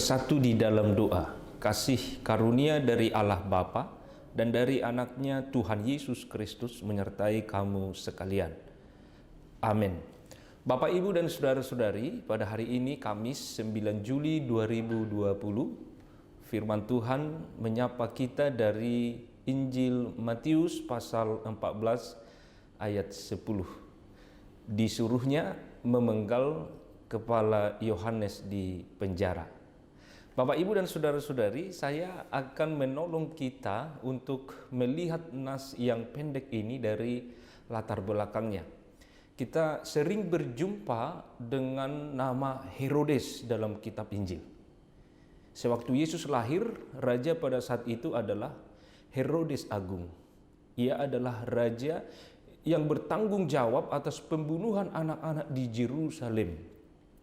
bersatu di dalam doa. Kasih karunia dari Allah Bapa dan dari anaknya Tuhan Yesus Kristus menyertai kamu sekalian. Amin. Bapak, Ibu, dan saudara-saudari, pada hari ini Kamis 9 Juli 2020, firman Tuhan menyapa kita dari Injil Matius pasal 14 ayat 10. Disuruhnya memenggal kepala Yohanes di penjara. Bapak, Ibu, dan saudara-saudari, saya akan menolong kita untuk melihat nas yang pendek ini dari latar belakangnya. Kita sering berjumpa dengan nama Herodes dalam kitab Injil. Sewaktu Yesus lahir, raja pada saat itu adalah Herodes Agung. Ia adalah raja yang bertanggung jawab atas pembunuhan anak-anak di Yerusalem.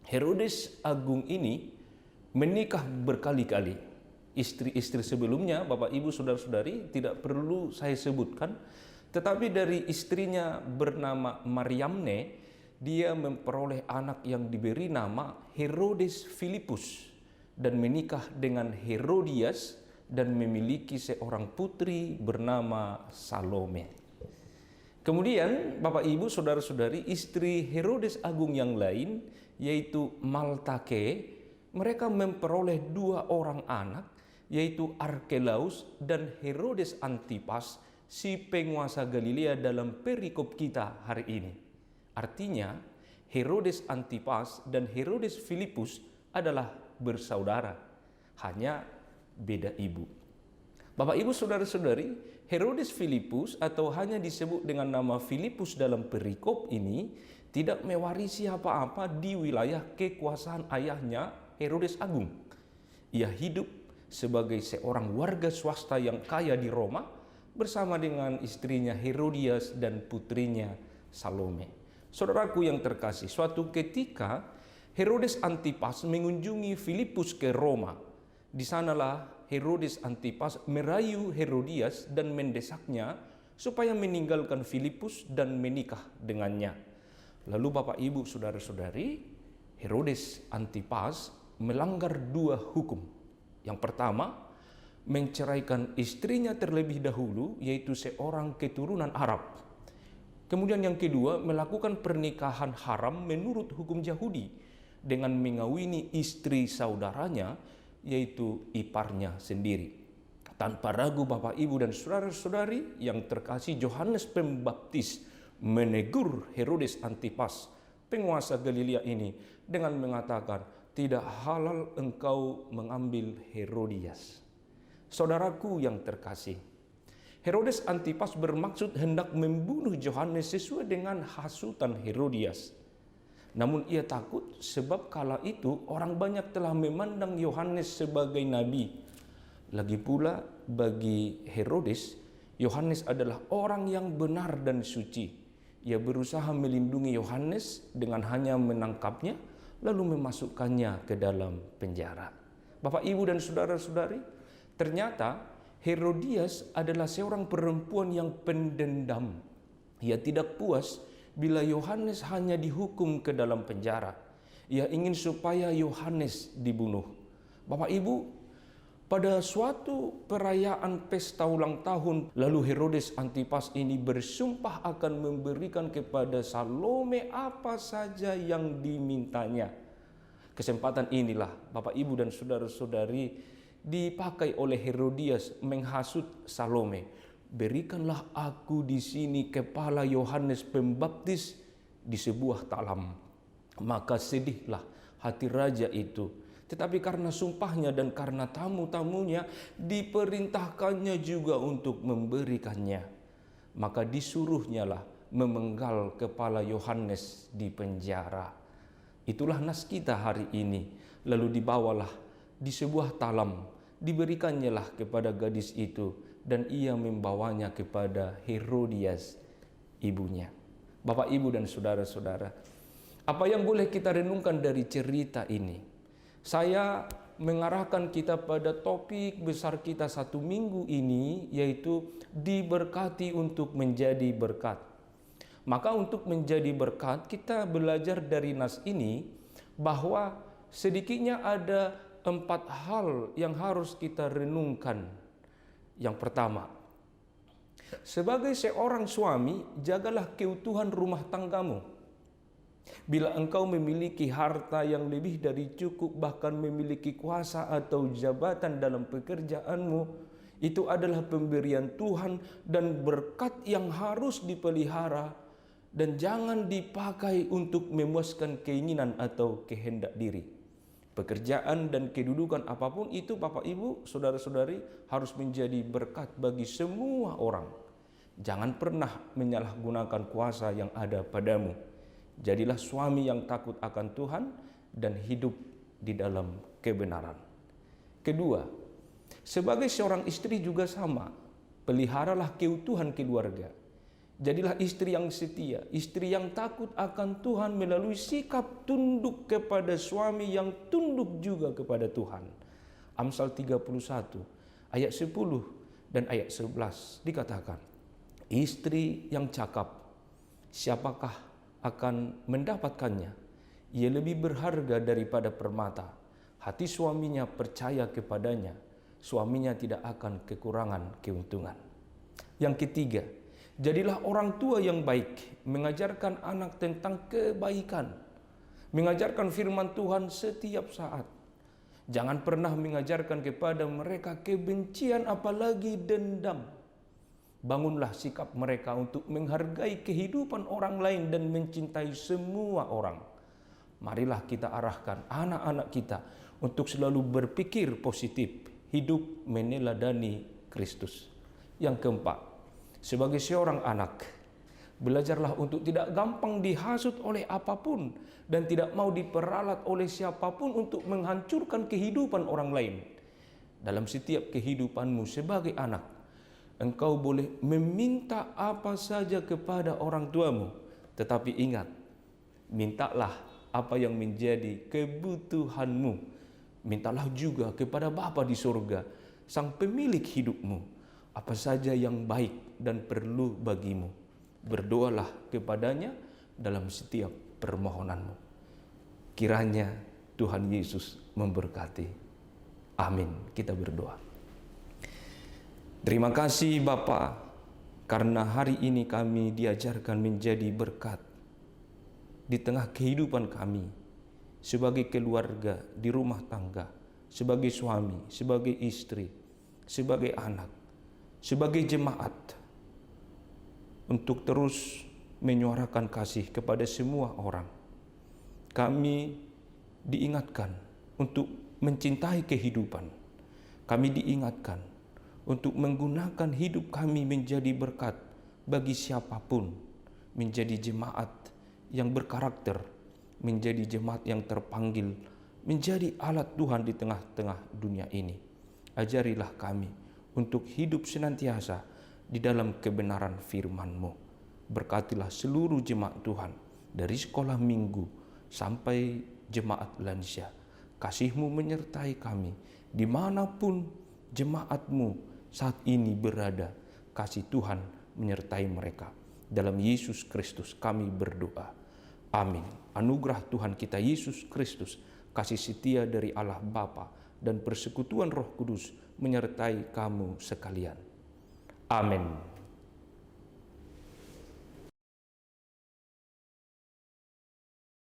Herodes Agung ini menikah berkali-kali. Istri-istri sebelumnya, Bapak, Ibu, saudara-saudari, tidak perlu saya sebutkan. Tetapi dari istrinya bernama Mariamne, dia memperoleh anak yang diberi nama Herodes Filipus dan menikah dengan Herodias dan memiliki seorang putri bernama Salome. Kemudian, Bapak, Ibu, saudara-saudari, istri Herodes Agung yang lain, yaitu Maltake, mereka memperoleh 2 orang anak, yaitu Arkelaus dan Herodes Antipas, si penguasa Galilea dalam perikop kita hari ini. Artinya, Herodes Antipas dan Herodes Filipus adalah bersaudara, hanya beda ibu. Bapak, Ibu, saudara-saudari, Herodes Filipus atau hanya disebut dengan nama Filipus dalam perikop ini tidak mewarisi apa-apa di wilayah kekuasaan ayahnya Herodes Agung. Ia hidup sebagai seorang warga swasta yang kaya di Roma bersama dengan istrinya Herodias dan putrinya Salome. Saudaraku yang terkasih, suatu ketika Herodes Antipas mengunjungi Filipus ke Roma. Di sanalah Herodes Antipas merayu Herodias dan mendesaknya supaya meninggalkan Filipus dan menikah dengannya. Lalu Bapak, Ibu, saudara-saudari, Herodes Antipas melanggar 2 hukum. Yang pertama, menceraikan istrinya terlebih dahulu, yaitu seorang keturunan Arab. Kemudian yang kedua, melakukan pernikahan haram menurut hukum Yahudi dengan mengawini istri saudaranya, yaitu iparnya sendiri. Tanpa ragu, Bapak, Ibu, dan saudara-saudari yang terkasih, Yohanes Pembaptis menegur Herodes Antipas, penguasa Galilea ini, dengan mengatakan, tidak halal engkau mengambil Herodias. Saudaraku yang terkasih, Herodes Antipas bermaksud hendak membunuh Yohanes sesuai dengan hasutan Herodias. Namun ia takut sebab kala itu orang banyak telah memandang Yohanes sebagai nabi. Lagi pula bagi Herodes, Yohanes adalah orang yang benar dan suci. Ia berusaha melindungi Yohanes dengan hanya menangkapnya lalu memasukkannya ke dalam penjara. Bapak, Ibu, dan saudara-saudari, ternyata Herodias adalah seorang perempuan yang pendendam. Ia tidak puas bila Yohanes hanya dihukum ke dalam penjara. Ia ingin supaya Yohanes dibunuh. Bapak, Ibu, pada suatu perayaan pesta ulang tahun, lalu Herodes Antipas ini bersumpah akan memberikan kepada Salome apa saja yang dimintanya. Kesempatan inilah, Bapak, Ibu, dan saudara-saudari, dipakai oleh Herodias menghasut Salome. Berikanlah aku di sini kepala Yohanes Pembaptis di sebuah talam. Maka sedihlah hati raja itu. Tetapi karena sumpahnya dan karena tamu-tamunya, diperintahkannya juga untuk memberikannya. Maka disuruhnyalah memenggal kepala Yohanes di penjara. Itulah nas kita hari ini. Lalu dibawalah di sebuah talam, diberikannya lah kepada gadis itu, dan ia membawanya kepada Herodias, ibunya. Bapak, Ibu, dan saudara-saudara, apa yang boleh kita renungkan dari cerita ini? Saya mengarahkan kita pada topik besar kita 1 minggu ini, yaitu diberkati untuk menjadi berkat. Maka untuk menjadi berkat, kita belajar dari nas ini bahwa sedikitnya ada 4 hal yang harus kita renungkan. Yang pertama, sebagai seorang suami, jagalah keutuhan rumah tanggamu. Bila engkau memiliki harta yang lebih dari cukup, bahkan memiliki kuasa atau jabatan dalam pekerjaanmu, itu adalah pemberian Tuhan dan berkat yang harus dipelihara dan jangan dipakai untuk memuaskan keinginan atau kehendak diri. Pekerjaan dan kedudukan apapun itu, Bapak Ibu, saudara-saudari, harus menjadi berkat bagi semua orang. Jangan pernah menyalahgunakan kuasa yang ada padamu. Jadilah suami yang takut akan Tuhan dan hidup di dalam kebenaran. Kedua, sebagai seorang istri juga sama, peliharalah keutuhan keluarga. Jadilah istri yang setia, istri yang takut akan Tuhan melalui sikap tunduk kepada suami yang tunduk juga kepada Tuhan. Amsal 31 ayat 10 dan ayat 11 dikatakan, istri yang cakap, siapakah akan mendapatkannya? Ia lebih berharga daripada permata. Hati suaminya percaya kepadanya, suaminya tidak akan kekurangan keuntungan. Yang ketiga, jadilah orang tua yang baik, mengajarkan anak tentang kebaikan, mengajarkan firman Tuhan setiap saat. Jangan pernah mengajarkan kepada mereka kebencian apalagi dendam. Bangunlah sikap mereka untuk menghargai kehidupan orang lain dan mencintai semua orang. Marilah kita arahkan anak-anak kita untuk selalu berpikir positif, hidup meneladani Kristus. Yang keempat, sebagai seorang anak, belajarlah untuk tidak gampang dihasut oleh apapun dan tidak mau diperalat oleh siapapun untuk menghancurkan kehidupan orang lain. Dalam setiap kehidupanmu sebagai anak, engkau boleh meminta apa saja kepada orang tuamu, tetapi ingat, mintalah apa yang menjadi kebutuhanmu. Mintalah juga kepada Bapa di surga, Sang pemilik hidupmu, apa saja yang baik dan perlu bagimu. Berdoalah kepadanya dalam setiap permohonanmu. Kiranya Tuhan Yesus memberkati. Amin. Kita berdoa. Terima kasih Bapa, karena hari ini kami diajarkan menjadi berkat di tengah kehidupan kami sebagai keluarga, di rumah tangga, sebagai suami, sebagai istri, sebagai anak, sebagai jemaat, untuk terus menyuarakan kasih kepada semua orang. Kami diingatkan untuk mencintai kehidupan. Kami diingatkan untuk menggunakan hidup kami menjadi berkat bagi siapapun, menjadi jemaat yang berkarakter, menjadi jemaat yang terpanggil, menjadi alat Tuhan di tengah-tengah dunia ini. Ajarilah kami untuk hidup senantiasa di dalam kebenaran firman-Mu. Berkatilah seluruh jemaat Tuhan, dari sekolah minggu sampai jemaat lansia. Kasih-Mu menyertai kami, dimanapun jemaat-Mu saat ini berada. Kasih Tuhan menyertai mereka. Dalam Yesus Kristus kami berdoa. Amin. Anugerah Tuhan kita Yesus Kristus, kasih setia dari Allah Bapa, dan persekutuan Roh Kudus menyertai kamu sekalian. Amin.